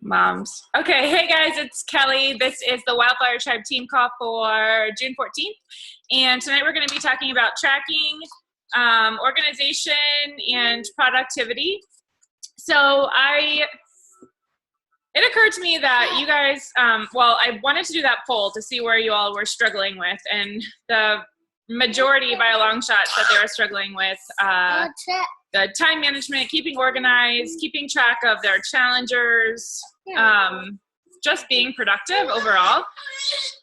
Moms. Okay, hey guys, it's Kelly. This is the Wildflower Tribe team call for June 14th. And tonight we're going to be talking about tracking, organization, and productivity. So it occurred to me that you guys, I wanted to do that poll to see where you all were struggling with. And the majority by a long shot said they were struggling with the time management, keeping organized, keeping track of their challengers, just being productive overall,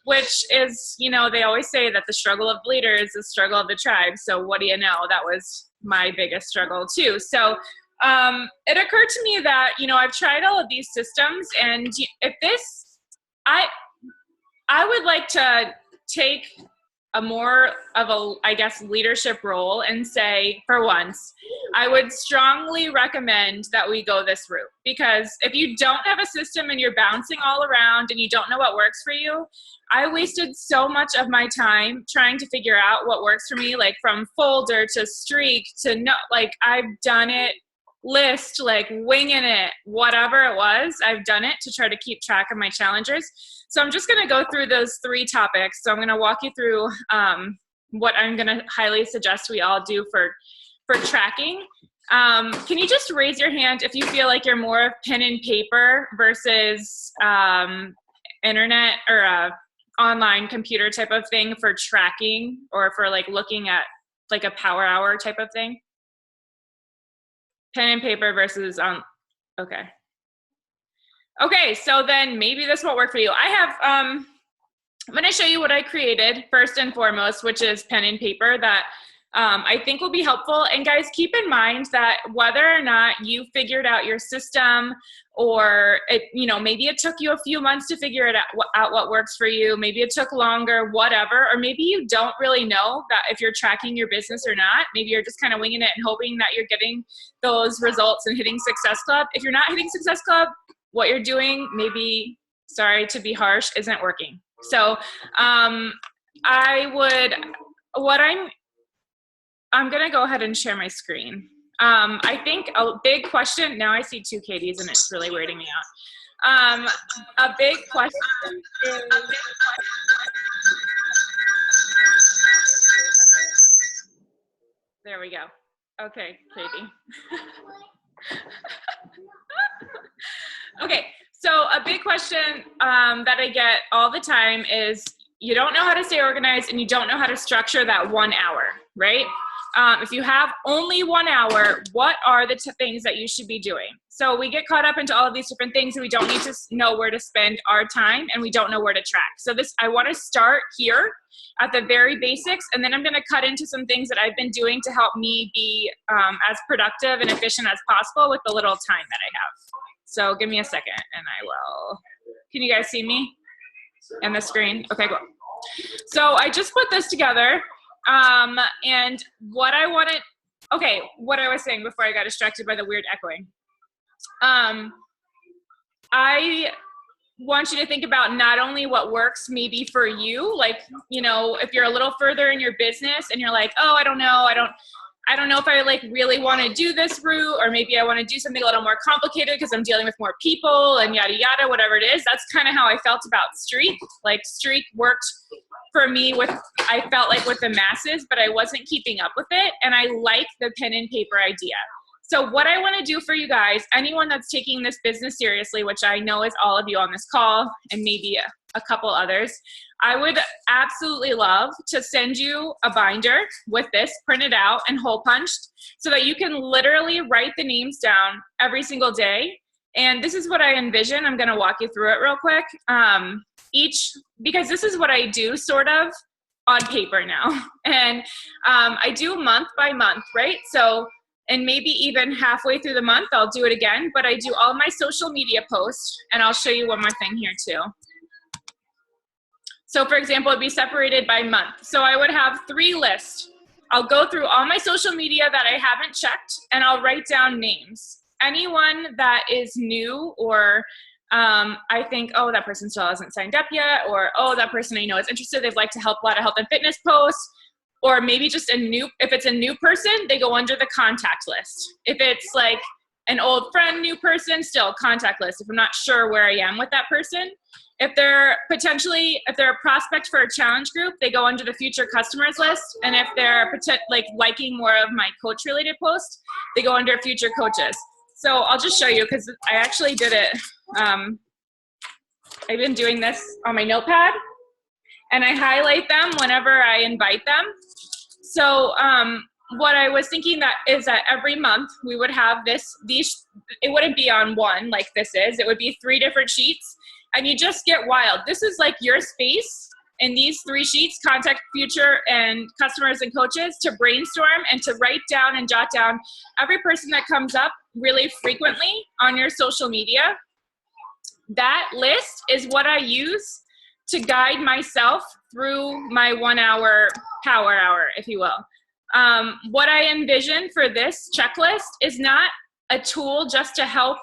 which is, they always say that the struggle of the leader is the struggle of the tribe. So what do you know? That was my biggest struggle too. So it occurred to me that, I've tried all of these systems, and I would like to take a more of a, leadership role and say, for once, I would strongly recommend that we go this route. Because if you don't have a system and you're bouncing all around and you don't know what works for you, I wasted so much of my time trying to figure out what works for me, like from folder to streak to I've done it, list, winging it, whatever it was, I've done it to try to keep track of my challengers. So I'm just going to go through those three topics. So I'm going to walk you through what I'm going to highly suggest we all do for tracking. Can you just raise your hand if you feel like you're more of pen and paper versus internet or online computer type of thing for tracking, or for looking at a power hour type of thing? Pen and paper versus okay, so then maybe this won't work for you. I have, I'm going to show you what I created first and foremost, which is pen and paper, that I think will be helpful. And guys, keep in mind that whether or not you figured out your system, or maybe it took you a few months to figure it out what works for you, maybe it took longer, whatever, or maybe you don't really know that if you're tracking your business or not. Maybe you're just kind of winging it and hoping that you're getting those results and hitting Success Club. If you're not hitting Success Club, what you're doing, maybe, sorry to be harsh, isn't working. So I'm going to go ahead and share my screen. I think a big question, now I see two Katies and it's really weirding me out. A big question is, there we go. Okay, Katie. Okay, so a big question that I get all the time is, you don't know how to stay organized and you don't know how to structure that 1 hour, right? If you have only 1 hour, what are the things that you should be doing? So we get caught up into all of these different things and we don't need to know where to spend our time, and we don't know where to track. So I want to start here at the very basics, and then I'm going to cut into some things that I've been doing to help me be as productive and efficient as possible with the little time that I have. So give me a second and I will. Can you guys see me and the screen? Okay, cool. So I just put this together. And what I was saying before I got distracted by the weird echoing. I want you to think about not only what works maybe for you, if you're a little further in your business and you're like, oh, I don't know if I really want to do this route, or maybe I want to do something a little more complicated because I'm dealing with more people and yada yada, whatever it is. That's kind of how I felt about Streak. Streak worked for me with the masses, but I wasn't keeping up with it, and I like the pen and paper idea. So what I want to do for you guys, anyone that's taking this business seriously, which I know is all of you on this call and maybe a couple others, I would absolutely love to send you a binder with this printed out and hole punched so that you can literally write the names down every single day. And this is what I envision. I'm going to walk you through it real quick. Because this is what I do sort of on paper now. And I do month by month, right? So, and maybe even halfway through the month, I'll do it again, but I do all my social media posts, and I'll show you one more thing here too. So for example, it'd be separated by month. So I would have 3 lists. I'll go through all my social media that I haven't checked, and I'll write down names. Anyone that is new, or I think, oh, that person still hasn't signed up yet, or, oh, that person I know is interested, they'd like to help a lot of health and fitness posts, or maybe just if it's a new person, they go under the contact list. If it's an old friend, new person, still contact list if I'm not sure where I am with that person. If they're a prospect for a challenge group, they go under the future customers list. And if they're like liking more of my coach related posts, they go under future coaches. So I'll just show you because I actually did it. I've been doing this on my notepad and I highlight them whenever I invite them. So what I was thinking is that every month we would have these, it wouldn't be on one like this is, it would be 3 different sheets. And you just get wild. This is like your space in these 3 sheets, contact future and customers and coaches, to brainstorm and to write down and jot down every person that comes up really frequently on your social media. That list is what I use to guide myself through my 1 hour power hour, if you will. What I envision for this checklist is not a tool just to help.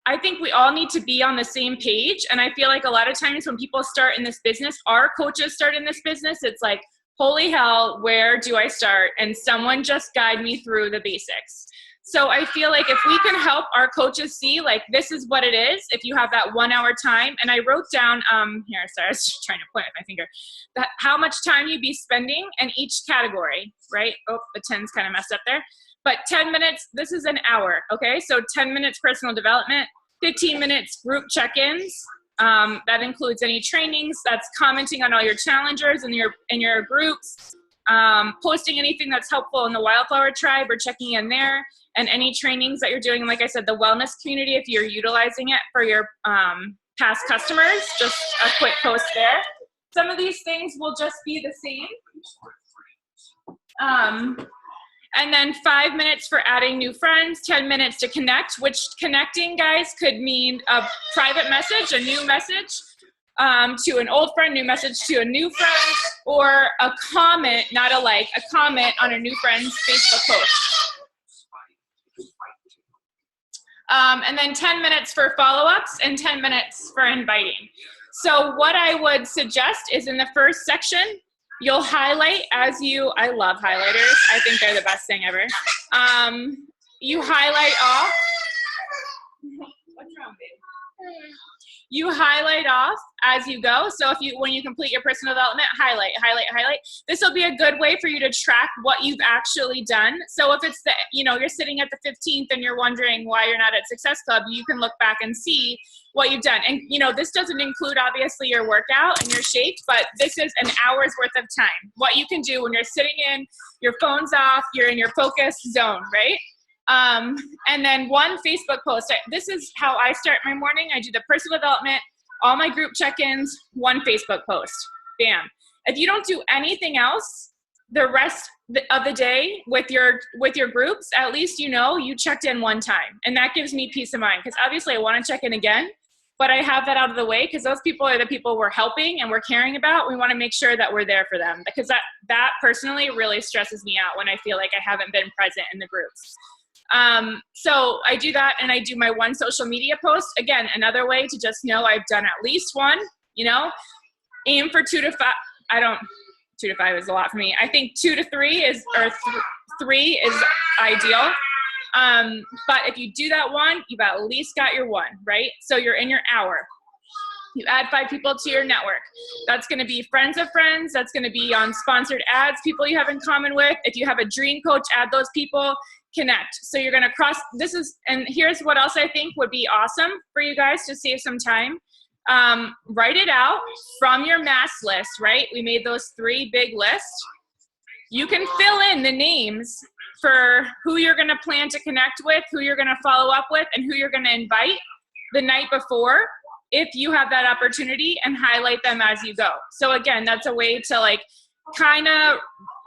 I think we all need to be on the same page. And I feel like a lot of times when people start in this business, our coaches start in this business, it's like, holy hell, where do I start? And someone just guide me through the basics. So I feel like if we can help our coaches see, like, this is what it is, if you have that 1 hour time, and I wrote down, here, sorry, I was trying to point with my finger, that how much time you'd be spending in each category, right? Oh, the 10's kind of messed up there. But 10 minutes, this is an hour, okay? So 10 minutes personal development, 15 minutes group check-ins. That includes any trainings, that's commenting on all your challengers and your groups, posting anything that's helpful in the Wildflower Tribe or checking in there, and any trainings that you're doing. And like I said, the wellness community, if you're utilizing it for your past customers, just a quick post there. Some of these things will just be the same. And then 5 minutes for adding new friends, 10 minutes to connect, which connecting, guys, could mean a private message, a new message to an old friend, new message to a new friend, or a comment, not a like, a comment on a new friend's Facebook post. And then 10 minutes for follow-ups and 10 minutes for inviting. So what I would suggest is in the first section, you'll highlight as you, I love highlighters. I think they're the best thing ever. You highlight off. What's wrong, babe? You highlight off as you go. So when you complete your personal development, highlight. This will be a good way for you to track what you've actually done. So if it's you're sitting at the 15th and you're wondering why you're not at Success Club, you can look back and see what you've done. And this doesn't include obviously your workout and your shapes, but this is an hour's worth of time. What you can do when you're sitting in, your phone's off, you're in your focus zone, right? And then 1 Facebook post. This is how I start my morning. I do the personal development, all my group check-ins, 1 Facebook post. Bam. If you don't do anything else the rest of the day with your groups, at least you checked in 1 time. And that gives me peace of mind, because obviously I want to check in again, but I have that out of the way because those people are the people we're helping and we're caring about. We want to make sure that we're there for them, because that personally really stresses me out when I feel like I haven't been present in the groups. So I do that, and I do my 1 social media post. Again, another way to just know I've done at least 1, aim for 2 to 5. 2 to 5 is a lot for me. I think 2 to 3 3 is ideal. But if you do that 1, you've at least got your 1, right? So you're in your hour. You add 5 people to your network. That's going to be friends of friends. That's going to be on sponsored ads, people you have in common with. If you have a dream coach, add those people. Connect. So you're going to cross, and here's what else I think would be awesome for you guys to save some time. Write it out from your mass list, right? We made those 3 big lists. You can fill in the names for who you're going to plan to connect with, who you're going to follow up with, and who you're going to invite the night before, if you have that opportunity, and highlight them as you go. So again, that's a way to kind of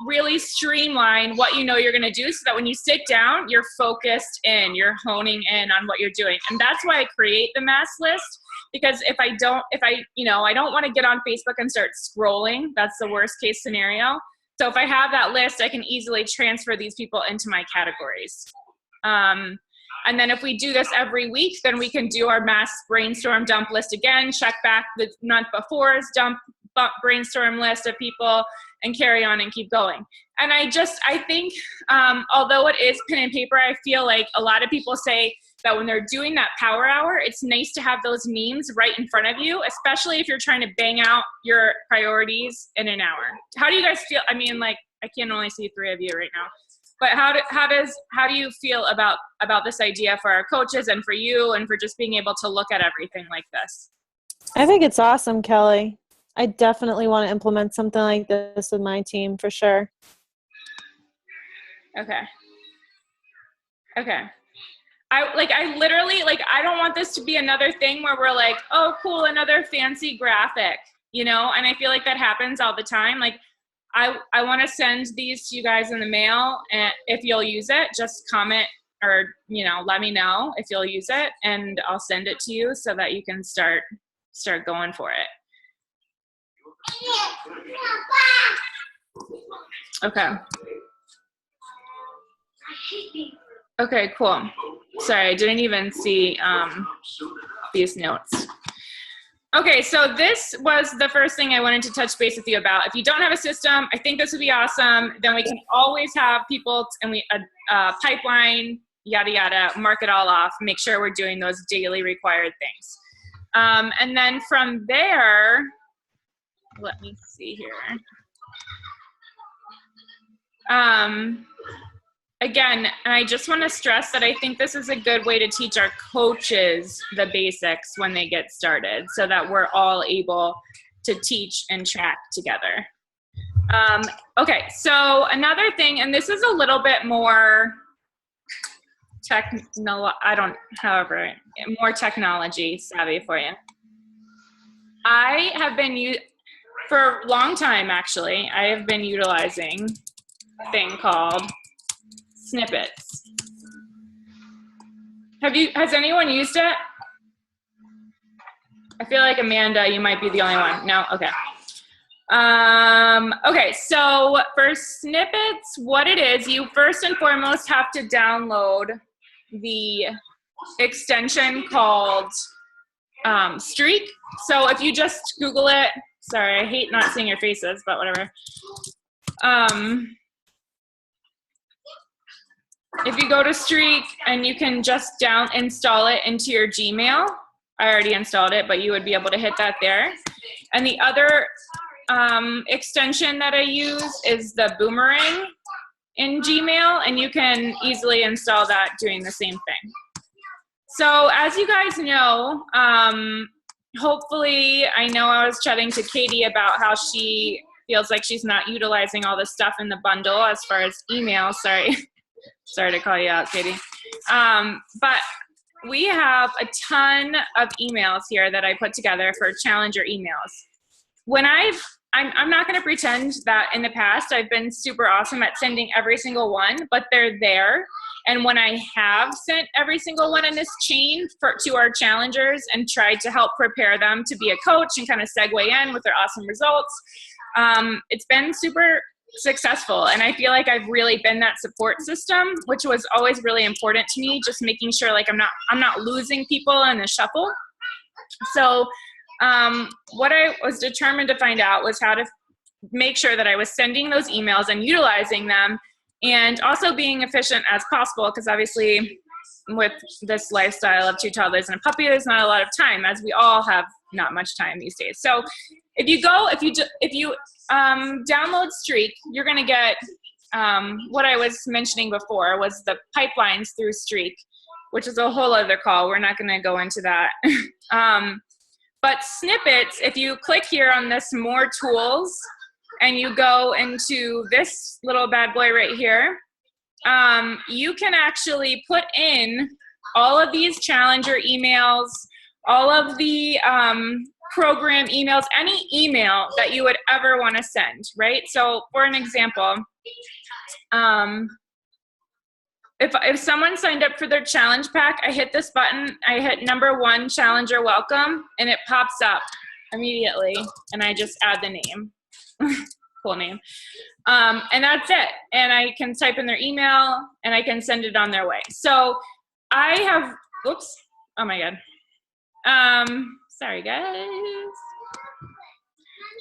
really streamline what you're going to do, so that when you sit down, you're focused in, you're honing in on what you're doing. And that's why I create the mass list, because I don't want to get on Facebook and start scrolling. That's the worst case scenario. So if I have that list, I can easily transfer these people into my categories. And then if we do this every week, then we can do our mass brainstorm dump list again, check back the month before's brainstorm list of people, and carry on and keep going. And I think, although it is pen and paper, I feel like a lot of people say that when they're doing that power hour, it's nice to have those memes right in front of you, especially if you're trying to bang out your priorities in an hour. How do you guys feel? I mean, like, I can only see 3 of you right now, but how do you feel about this idea for our coaches and for you and for just being able to look at everything like this? I think it's awesome, Kelly. I definitely want to implement something like this with my team for sure. Okay. I literally, like, I don't want this to be another thing where we're like, oh, cool, another fancy graphic, you know? And I feel like that happens all the time. Like, I want to send these to you guys in the mail, and if you'll use it, just comment or, you know, let me know if you'll use it, and I'll send it to you so that you can start going for it. Okay. Okay, cool. Sorry, I didn't even see these notes. Okay, so this was the first thing I wanted to touch base with you about. If you don't have a system, I think this would be awesome. Then we can always have people and pipeline, yada, yada, mark it all off, make sure we're doing those daily required things. And then from there, let me see here. Again, and I just want to stress that I think this is a good way to teach our coaches the basics when they get started so that we're all able to teach and track together. Okay, so another thing, and this is a little bit more more technology savvy for you. I have been, for a long time actually, I have been utilizing a thing called snippets. Has anyone used it? I feel like Amanda, you might be the only one. No? Okay. Okay, so for snippets, what it is, you first and foremost have to download the extension called Streak. So if you just Google it, sorry, I hate not seeing your faces, but whatever. If you go to Streak and you can just install it into your Gmail. I already installed it, but you would be able to hit that there. And the other extension that I use is the Boomerang in Gmail, and you can easily install that doing the same thing. So as you guys know, hopefully, I know I was chatting to Katie about how she feels like she's not utilizing all the stuff in the bundle as far as email. Sorry to call you out, Katie. But we have a ton of emails here that I put together for Challenger emails. When I'm not going to pretend that in the past I've been super awesome at sending every single one, but they're there. And when I have sent every single one in this chain to our challengers and tried to help prepare them to be a coach and kind of segue in with their awesome results, it's been super successful. And I feel like I've really been that support system, which was always really important to me, just making sure like I'm not losing people in the shuffle. So what I was determined to find out was how to make sure that I was sending those emails and utilizing them, and also being efficient as possible, because obviously with this lifestyle of 2 toddlers and a puppy, there's not a lot of time, as we all have not much time these days. So if you download Streak, you're going to get what I was mentioning before was the pipelines through Streak, which is a whole other call. We're not going to go into that. But snippets, if you click here on this more tools and you go into this little bad boy right here, you can actually put in all of these Challenger emails, all of the program emails, any email that you would ever want to send, right? So for an example, if someone signed up for their challenge pack, I hit this button, I hit number 1, Challenger welcome, and it pops up immediately, and I just add the name. Cool name. And that's it. And I can type in their email, and I can send it on their way. So I have, whoops, oh my God. Sorry guys.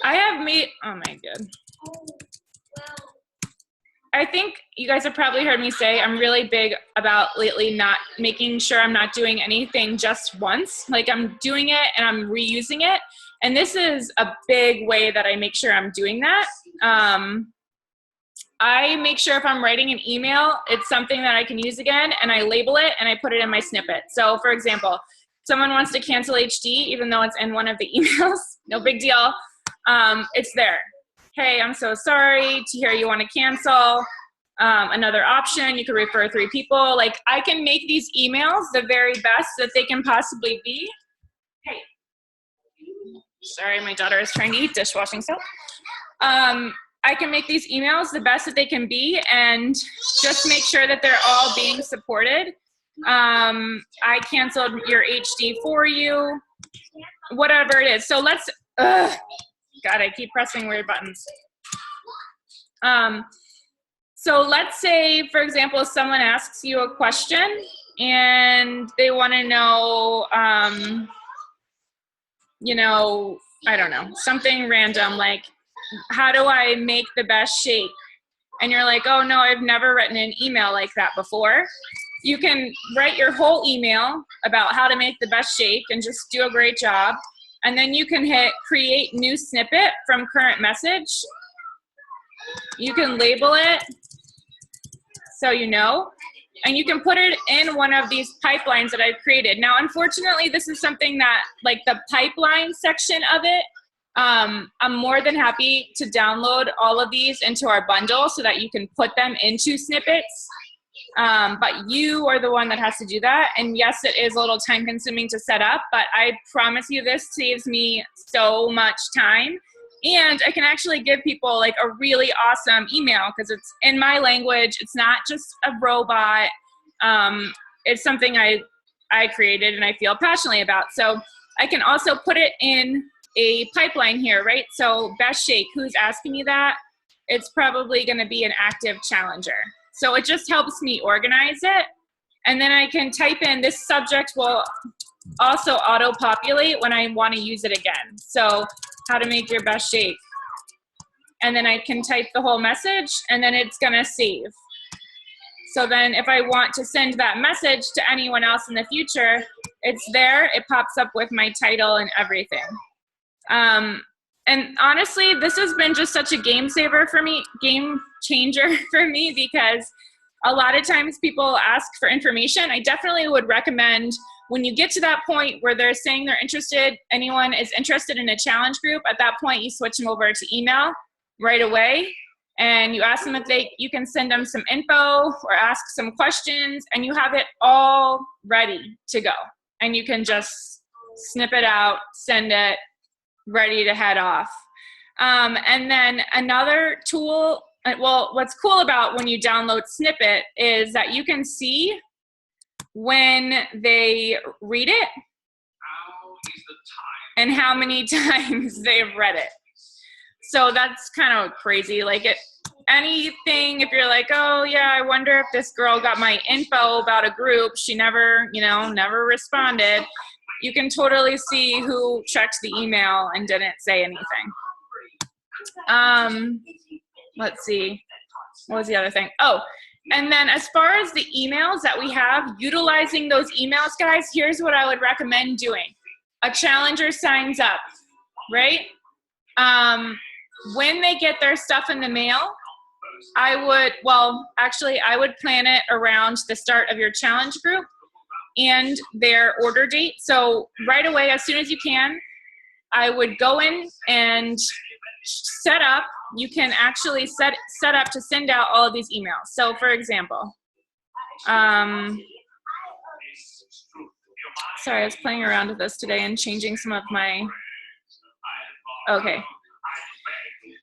I have made, oh my God. I think you guys have probably heard me say I'm really big about lately not making sure I'm not doing anything just once. Like I'm doing it and I'm reusing it. And this is a big way that I make sure I'm doing that. I make sure if I'm writing an email, it's something that I can use again, and I label it and I put it in my snippet. So for example, someone wants to cancel HD, even though it's in one of the emails, no big deal. It's there. Hey, I'm so sorry to hear you want to cancel. Another option, you could refer 3 people. Like I can make these emails the very best that they can possibly be. Hey, sorry, my daughter is trying to eat dishwashing soap. I can make these emails the best that they can be and just make sure that they're all being supported. I canceled your HD for you, whatever it is. So let's, God, I keep pressing weird buttons. So let's say, for example, someone asks you a question and they want to know, you know, I don't know, something random like, how do I make the best shake? And you're like, oh no, I've never written an email like that before. You can write your whole email about how to make the best shake and just do a great job. And then you can hit create new snippet from current message. You can label it so you know, and you can put it in one of these pipelines that I've created. Now, unfortunately, this is something that, like the pipeline section of it, I'm more than happy to download all of these into our bundle so that you can put them into snippets. But you are the one that has to do that. And yes, it is a little time consuming to set up, but I promise you this saves me so much time. And I can actually give people like a really awesome email because it's in my language. It's not just a robot. It's something I created and I feel passionately about. So I can also put it in a pipeline here, right? So best shake, who's asking me that? It's probably gonna be an active challenger. So it just helps me organize it. And then I can type in, this subject will also auto-populate when I wanna use it again. So how to make your best shake. And then I can type the whole message and then it's gonna save. So then if I want to send that message to anyone else in the future, it's there, it pops up with my title and everything. And honestly, this has been just such a game changer for me because a lot of times people ask for information. I definitely would recommend when you get to that point where they're saying they're interested, anyone is interested in a challenge group, at that point you switch them over to email right away and you ask them if you can send them some info or ask some questions and you have it all ready to go. And you can just snip it out, send it, ready to head off. And then another tool, well, what's cool about when you download Snippet is that you can see when they read it and how many times they've read it. So that's kind of crazy. Like anything, if you're like, oh yeah, I wonder if this girl got my info about a group, she never, never responded. You can totally see who checked the email and didn't say anything. Let's see, what was the other thing? Oh, and then as far as the emails that we have, utilizing those emails, guys, here's what I would recommend doing. A challenger signs up, right? When they get their stuff in the mail, I would plan it around the start of your challenge group and their order date. So right away, as soon as you can, I would go in and set up. You can actually set up to send out all of these emails. So for example, sorry, I was playing around with this today and changing some of my, okay.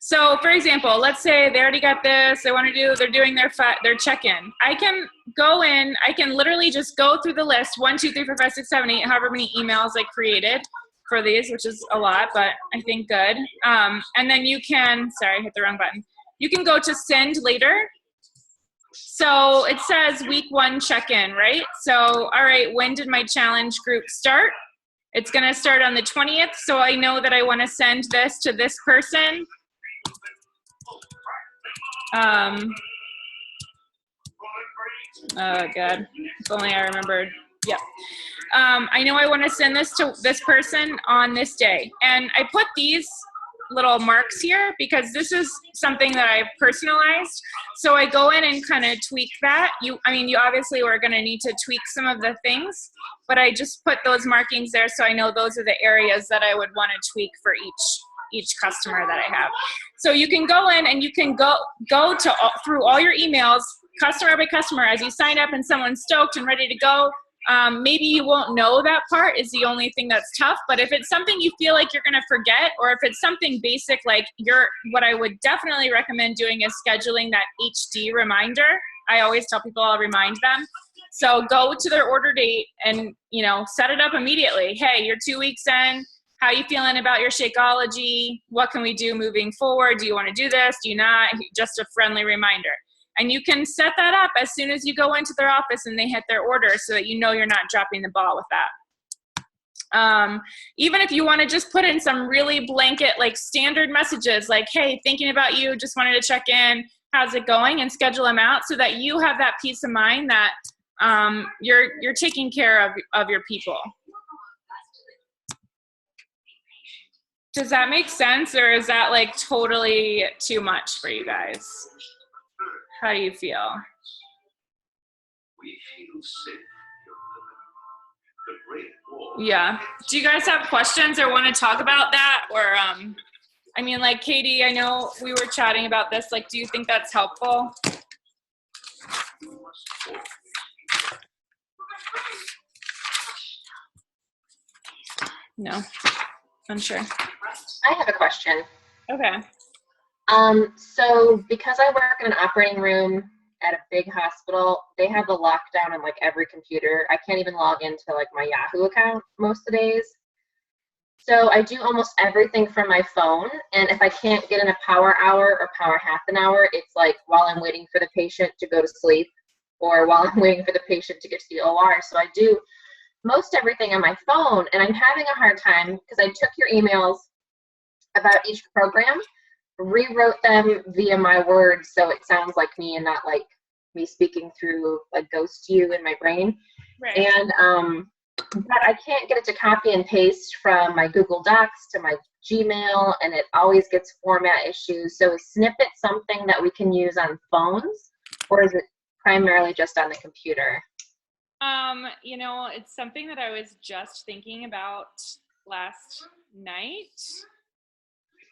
So for example, let's say they already got this, they're doing their check-in. I can go in, I can literally just go through the list, 1, 2, 3, 4, 5, 6, 7, 8, however many emails I created for these, which is a lot, but I think good. And then you can, sorry, I hit the wrong button. You can go to send later. So it says week 1 check-in, right? So, all right, when did my challenge group start? It's gonna start on the 20th, so I know that I wanna send this to this person. Oh, good. If only I remembered. Yep. I know I want to send this to this person on this day. And I put these little marks here because this is something that I've personalized. So I go in and kind of tweak that. You obviously were going to need to tweak some of the things, but I just put those markings there so I know those are the areas that I would want to tweak for each customer that I have. So you can go in and you can go to through all your emails, customer by customer, as you sign up and someone's stoked and ready to go. Maybe you won't know that part is the only thing that's tough, but if it's something you feel like you're going to forget, or if it's something basic, like what I would definitely recommend doing is scheduling that HD reminder. I always tell people I'll remind them. So go to their order date and, set it up immediately. Hey, you're 2 weeks in. How are you feeling about your Shakeology? What can we do moving forward? Do you want to do this? Do you not? Just a friendly reminder. And you can set that up as soon as you go into their office and they hit their order so that you're not dropping the ball with that. Even if you want to just put in some really blanket, like standard messages, like, hey, thinking about you, just wanted to check in, how's it going, and schedule them out so that you have that peace of mind that you're taking care of your people. Does that make sense, or is that like totally too much for you guys? How do you feel? Yeah. Do you guys have questions or want to talk about that? Or, like Katie, I know we were chatting about this. Like, do you think that's helpful? No. Unsure. I have a question. Okay. So because I work in an operating room at a big hospital, they have the lockdown on like every computer. I can't even log into like my Yahoo account most of the days. So I do almost everything from my phone. And if I can't get in a power hour or power half an hour, it's like while I'm waiting for the patient to go to sleep or while I'm waiting for the patient to get to the OR. So I do most everything on my phone, and I'm having a hard time because I took your emails about each program, rewrote them via my words so it sounds like me and not like me speaking through like ghost you in my brain. Right. And but I can't get it to copy and paste from my Google Docs to my Gmail, and it always gets format issues. So is Snippet something that we can use on phones, or is it primarily just on the computer? It's something that I was just thinking about last night.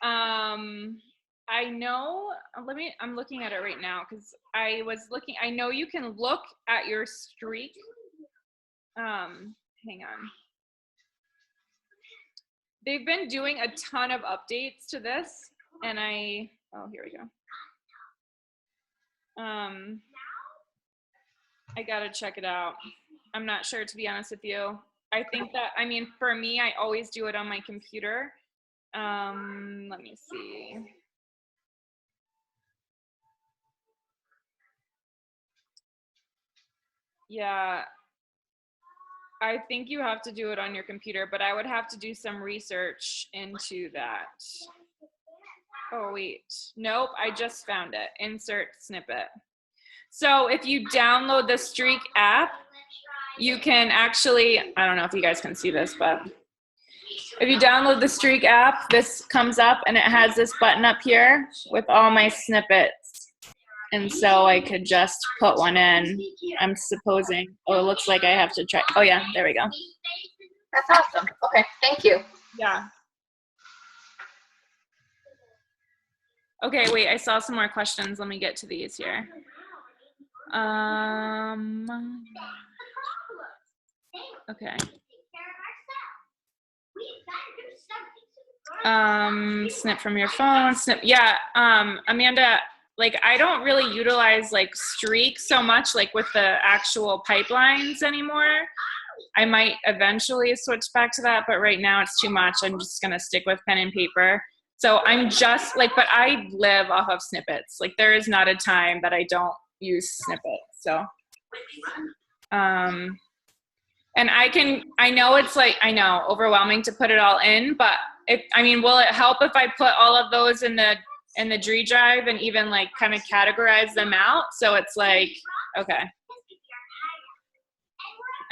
I know, I'm looking at it right now because I know you can look at your streak. Hang on. They've been doing a ton of updates to this, and here we go. I gotta check it out. I'm not sure, to be honest with you. I think that, for me, I always do it on my computer. Let me see. Yeah, I think you have to do it on your computer, but I would have to do some research into that. Oh, wait. Nope, I just found it. Insert snippet. So if you download the Streak app, you can actually, I don't know if you guys can see this, but if you download the Streak app, this comes up and it has this button up here with all my snippets. And so I could just put one in. I'm supposing, it looks like I have to try. Oh yeah, there we go. That's awesome. Okay, thank you. Yeah. Okay, wait, I saw some more questions. Let me get to these here. Okay. Snip from your phone, snip. Yeah, Amanda, like I don't really utilize like Streak so much like with the actual pipelines anymore. I might eventually switch back to that, but right now it's too much. I'm just gonna stick with pen and paper. So I'm just like, but I live off of snippets. Like there is not a time that I don't use snippets. So, and I know it's like, I know overwhelming to put it all in, but will it help if I put all of those in the G drive and even like kind of categorize them out? So it's like, okay.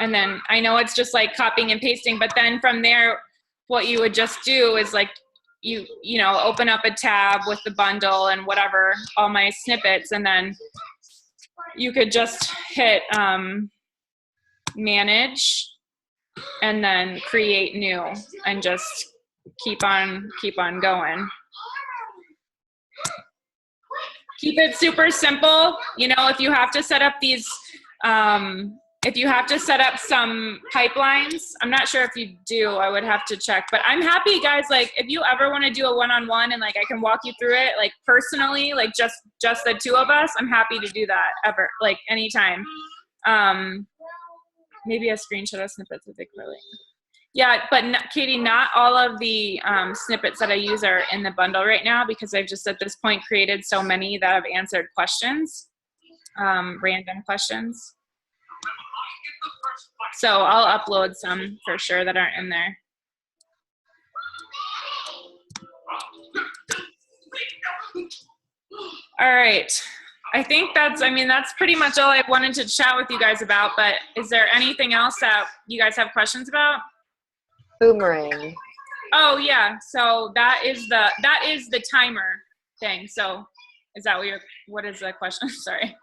And then I know it's just like copying and pasting, but then from there, what you would just do is like, you know, open up a tab with the bundle and whatever, all my snippets, and then you could just hit manage and then create new and just keep on going. Keep it super simple. You know, if you have to set up these, if you have to set up some pipelines, I'm not sure if you do, I would have to check, but I'm happy, guys, like if you ever want to do a one-on-one and like I can walk you through it, like personally, like just the two of us, I'm happy to do that ever, like anytime. Maybe a screenshot of snippets would be clearly. Yeah, but Katie, not all of the snippets that I use are in the bundle right now because I've just at this point created so many that have answered questions, random questions. So I'll upload some for sure that aren't in there. All right. I think that's pretty much all I wanted to chat with you guys about, but is there anything else that you guys have questions about? Boomerang. Oh yeah, so that is the timer thing. So is that what is the question? Sorry.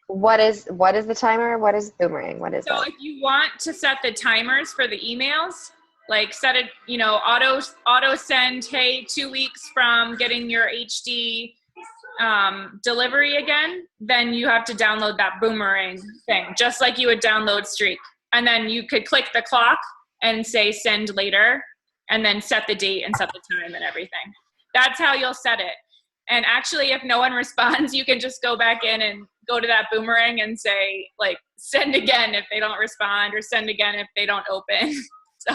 What is the timer? What is boomerang? What is so that? If you want to set the timers for the emails, like set it, you know, auto send, hey, 2 weeks from getting your HD delivery again, then you have to download that boomerang thing, just like you would download Streak. And then you could click the clock and say send later, and then set the date and set the time and everything. That's how you'll set it. And actually, if no one responds, you can just go back in and go to that boomerang and say, like, send again if they don't respond, or send again if they don't open. So,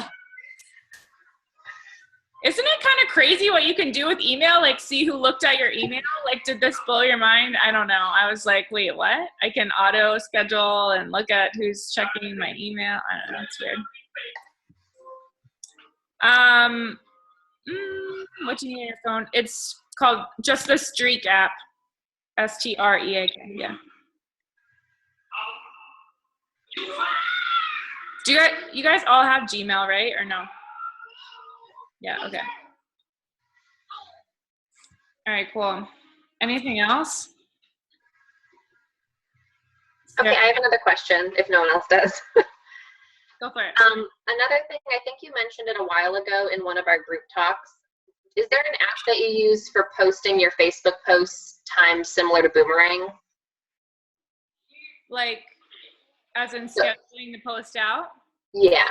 isn't it kind of crazy what you can do with email? Like, see who looked at your email? Like, did this blow your mind? I don't know. I was like, wait, what? I can auto schedule and look at who's checking my email. I don't know. It's weird. What do you need on your phone? It's called just the Streak app. Streak. Yeah. Do you guys all have Gmail, right? Or no? Yeah, okay. All right, cool. Anything else? Okay, I have another question if no one else does. Go for it. Another thing, I think you mentioned it a while ago in one of our group talks. Is there an app that you use for posting your Facebook posts timed similar to Boomerang? Like, as in scheduling the post out? Yeah.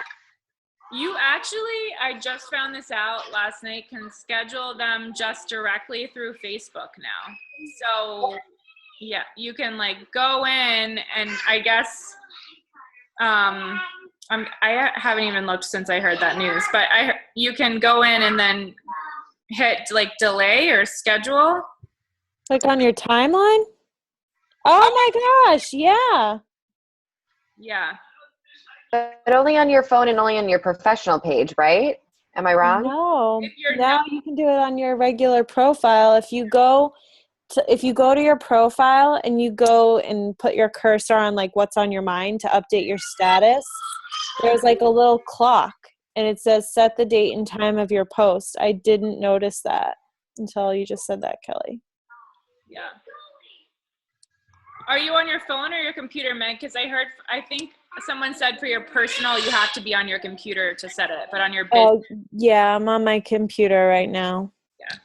You actually, I just found this out last night, can schedule them just directly through Facebook now. So, yeah, you can like go in and I guess, I haven't even looked since I heard that news, but you can go in and then hit like delay or schedule. Like on your timeline? Oh my gosh, yeah. Yeah. But only on your phone and only on your professional page, right? Am I wrong? No. Now you can do it on your regular profile. If you go to your profile and you go and put your cursor on like what's on your mind to update your status, there's like a little clock and it says set the date and time of your post. I didn't notice that until you just said that, Kelly. Yeah. Are you on your phone or your computer, Meg? Because I think someone said for your personal, you have to be on your computer to set it, but on your business. Oh, yeah, I'm on my computer right now. Yeah.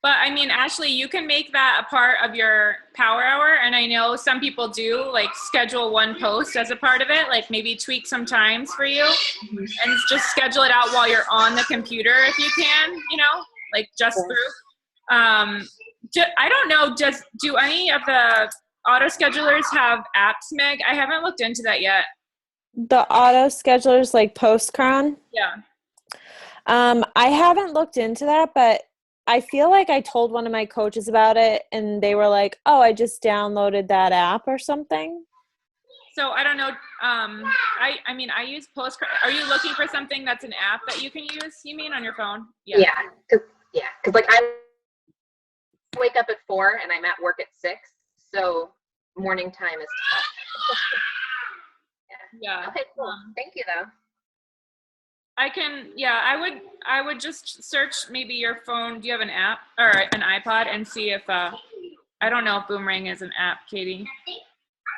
But I mean, Ashley, you can make that a part of your power hour. And I know some people do like schedule one post as a part of it, like maybe tweak some times for you and just schedule it out while you're on the computer if you can, you know, like just through. I don't know, do any of the auto schedulers have apps, Meg? I haven't looked into that yet. The auto schedulers like Postcron? Yeah. I haven't looked into that, but I feel like I told one of my coaches about it and they were like, oh, I just downloaded that app or something. So I don't know. I mean, I use Postcard. Are you looking for something that's an app that you can use? You mean on your phone? Yeah. Cause like I wake up at 4 and I'm at work at 6. So morning time is tough. Yeah. Okay, cool. Thank you, though. I would just search maybe your phone. Do you have an app or an iPod and see if, I don't know if Boomerang is an app, Katie.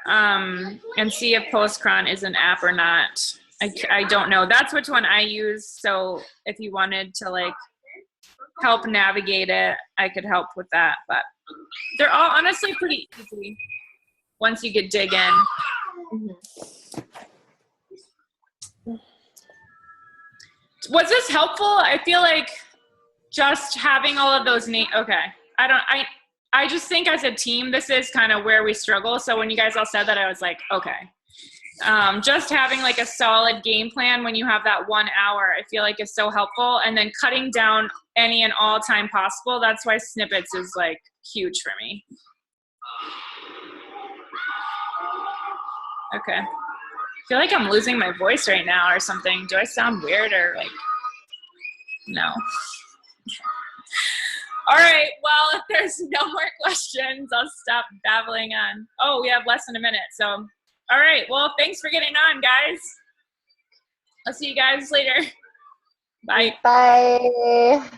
And see if Postcron is an app or not. I don't know. That's which one I use. So if you wanted to like help navigate it, I could help with that. But they're all honestly pretty easy once you get dig in. Was this helpful? I feel like just having all of those names. Okay. I just think as a team, this is kind of where we struggle. So when you guys all said that, I was like, okay. Just having like a solid game plan when you have that 1 hour, I feel like is so helpful. And then cutting down any and all time possible. That's why snippets is like huge for me. Okay. I feel like I'm losing my voice right now or something. Do I sound weird or like, no. All right, well, if there's no more questions, I'll stop babbling on. Oh, we have less than a minute, so. All right, well, thanks for getting on, guys. I'll see you guys later. Bye. Bye.